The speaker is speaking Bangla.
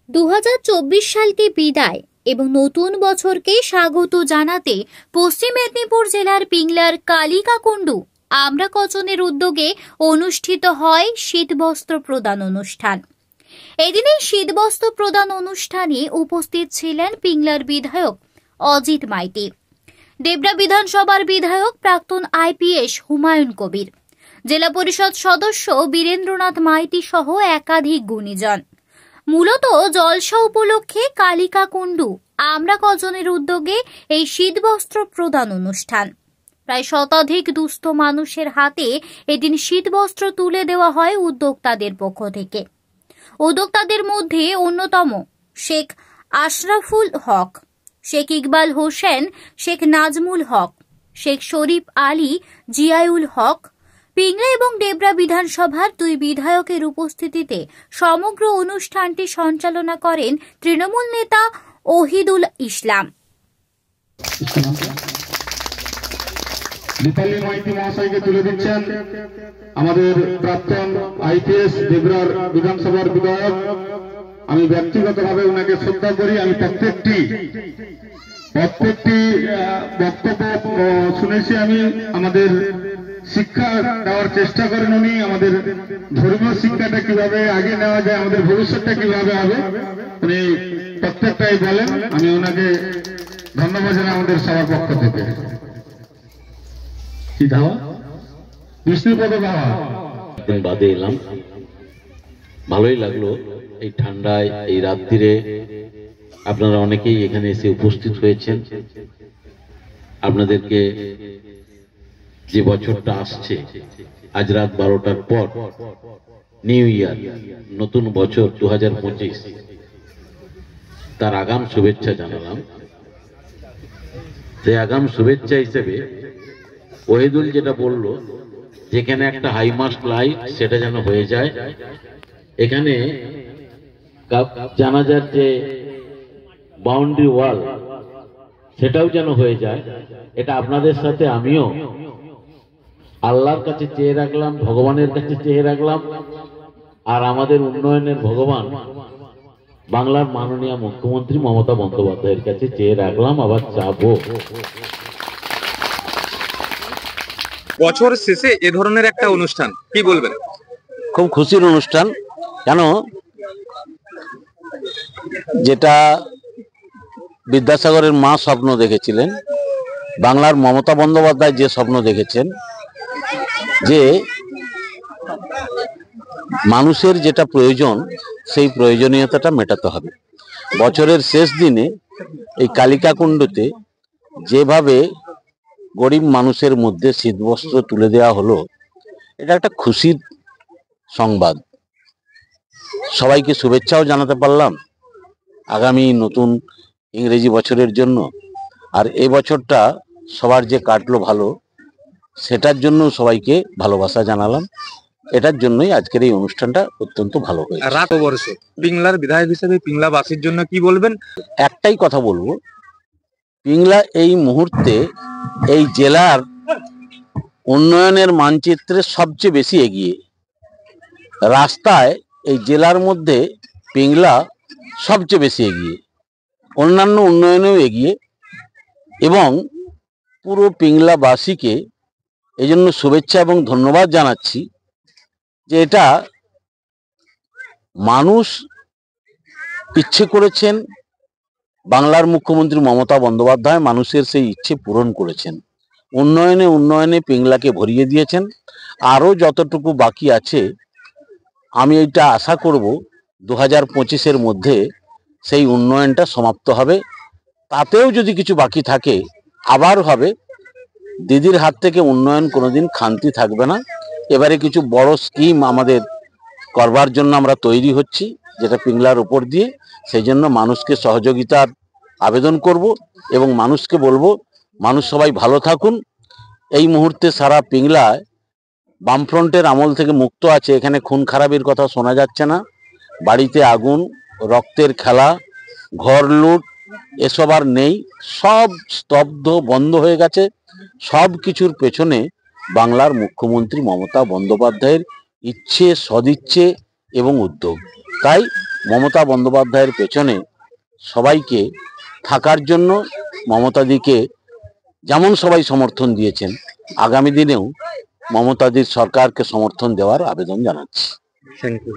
2024 সালকে বিদায় এবং নতুন বছরকে স্বাগত জানাতে পশ্চিম মেদিনীপুর জেলার পিংলার কালিকাকুণ্ডু আমরা কচনের উদ্যোগে অনুষ্ঠিত হয় শীতবস্ত্র প্রদান অনুষ্ঠান। এদিন এই শীতবস্ত্র প্রদান অনুষ্ঠানে উপস্থিত ছিলেন পিংলার বিধায়ক অজিত মাইতি, দেবরা বিধানসভার বিধায়ক প্রাক্তন আইপিএস হুমায়ুন কবির, জেলা পরিষদ সদস্য বীরেন্দ্রনাথ মাইতি সহ একাধিক গুণীজন। মূলত জলসা উপলক্ষে কালিকাকুণ্ডু আমরা কজনের উদ্যোগে এই শীতবস্ত্র প্রদান অনুষ্ঠান। প্রায় শতাধিক দুস্থ মানুষের হাতে এদিন শীতবস্ত্র তুলে দেওয়া হয় উদ্যোক্তাদের পক্ষ থেকে। উদ্যোক্তাদের মধ্যে অন্যতম শেখ আশরাফুল হক, শেখ ইকবাল হোসেন, শেখ নাজমুল হক, শেখ শরীফ আলী, জিয়াউল হক। পিংলা এবং ডেবরা বিধানসভার দুই বিধায়কের উপস্থিতিতে সমগ্র অনুষ্ঠানটি সঞ্চালনা করেন তৃণমূল নেতা ওহিদুল ইসলাম। দীপালি মাইতি মহাশয়কে তুলে দিচ্ছেন আমাদের প্রাক্তন আইপিএস ডেবরার বিধানসভার বিধায়ক। আমি ব্যক্তিগতভাবে ওনাকে শ্রদ্ধা করি। আমি প্রত্যেকটি বক্তব্য শুনেছি। আমি আমাদের শিক্ষা দেওয়ার চেষ্টা করেন উনি। আমাদের ধর্মীয় শিক্ষাটা কিভাবে আগে নেওয়া যায়, আমাদের ভবিষ্যৎটা কিভাবে হবে, উনি প্রত্যেকটাই বলেন। আমি ওনাকে ধন্যবাদ জানাই আমাদের সবার পক্ষ থেকে। কি ধাওয়া? বিষ্ণুপদ ধাওয়া। বাদে এলাম, ভালোই লাগলো। এই ঠান্ডায় এই রাত্রিরে আপনারা অনেকেই এখানে এসে উপস্থিত হয়েছেন। আপনাদেরকে যে বছরটা আসছে, আজ রাত 12টার পর নিউ ইয়ার, নতুন বছর 2025, তার আগাম শুভেচ্ছা জানালাম। সেই আগাম শুভেচ্ছা হিসেবে ওহিদুল যেটা বলল, যেখানে একটা হাইমাস্ট লাইট সেটা যেন হয়ে যায়, এখানে জানাজার যে বাউন্ডারি ওয়াল সেটাও যেন হয়ে যায়। এটা আপনাদের সাথে আমিও আল্লাহর কাছে চেয়ে রাখলাম, ভগবানের কাছে চেয়ে রাখলাম, আর আমাদের উন্নয়নের ভগবান বাংলার মাননীয় মুখ্যমন্ত্রী মমতা বন্দ্যোপাধ্যায়ের কাছে চেয়ে রাখলাম, আবার চাবো। বছর শেষে এ ধরনের একটা অনুষ্ঠান, কি বলবেন? খুব খুশির অনুষ্ঠান। কেন? যেটা বিদ্যাসাগরের মা স্বপ্ন দেখেছিলেন, বাংলার মমতা বন্দ্যোপাধ্যায় যে স্বপ্ন দেখেছেন, যে মানুষের যেটা প্রয়োজন সেই প্রয়োজনীয়তাটা মেটাতে হবে। বছরের শেষ দিনে এই কালিকাকুণ্ডুতে যেভাবে গরিব মানুষের মধ্যে শীতবস্ত্র তুলে দেওয়া হলো, এটা একটা খুশির সংবাদ। সবাইকে শুভেচ্ছাও জানাতে পারলাম আগামী নতুন ইংরেজি বছরের জন্য। আর এই বছরটা সবার যে কাটলো ভালো, সেটার জন্য সবাইকে ভালোবাসা জানালাম। এটার জন্যই আজকের এই অনুষ্ঠানটা অত্যন্ত ভালো হয়েছে। রাত বর্ষে পিংলার বিধায়ক হিসেবে পিংলাবাসীর জন্য কি বলবেন? একটাই কথা বলবো, পিংলা এই মুহূর্তে এই জেলার উন্নয়নের মানচিত্রে সবচেয়ে বেশি এগিয়ে। রাস্তায় এই জেলার মধ্যে পিংলা সবচেয়ে বেশি এগিয়ে, অন্যান্য উন্নয়নেও এগিয়ে। এবং পুরো পিংলাবাসীকে এই জন্য শুভেচ্ছা এবং ধন্যবাদ জানাচ্ছি যে এটা মানুষ ইচ্ছে করেছেন, বাংলার মুখ্যমন্ত্রী মমতা বন্দ্যোপাধ্যায় মানুষের সেই ইচ্ছে পূরণ করেছেন। উন্নয়নে পিংলাকে ভরিয়ে দিয়েছেন। আরও যতটুকু বাকি আছে, আমি এটা আশা করব 2025-এর মধ্যে সেই উন্নয়নটা সমাপ্ত হবে। তাতেও যদি কিছু বাকি থাকে আবার হবে। দিদির হাত থেকে উন্নয়ন কোনোদিন খামতি থাকবে না। এবারে কিছু বড় স্কিম আমাদের করবার জন্য আমরা তৈরি হচ্ছি, যেটা পিংলার উপর দিয়ে। সেই জন্য মানুষকে সহযোগিতার আবেদন করব এবং মানুষকে বলবো, মানুষ সবাই ভালো থাকুন। এই মুহূর্তে সারা পিংলায় বামফ্রন্টের আমল থেকে মুক্ত আছে। এখানে খুন খারাপির কথা শোনা যাচ্ছে না। বাড়িতে আগুন, রক্তের খেলা, ঘর লুট এসব আর নেই। সব স্তব্ধ, বন্ধ হয়ে গেছে। সব কিছুর পেছনে বাংলার মুখ্যমন্ত্রী মমতা বন্দ্যোপাধ্যায়ের ইচ্ছে, সদিচ্ছে এবং উদ্যোগ। তাই মমতা বন্দ্যোপাধ্যায়ের পেছনে সবাইকে থাকার জন্য মমতাদিকে যেমন সবাই সমর্থন দিয়েছেন, আগামী দিনেও মমতাদির সরকারকে সমর্থন দেওয়ার আবেদন জানাচ্ছি। Thank you.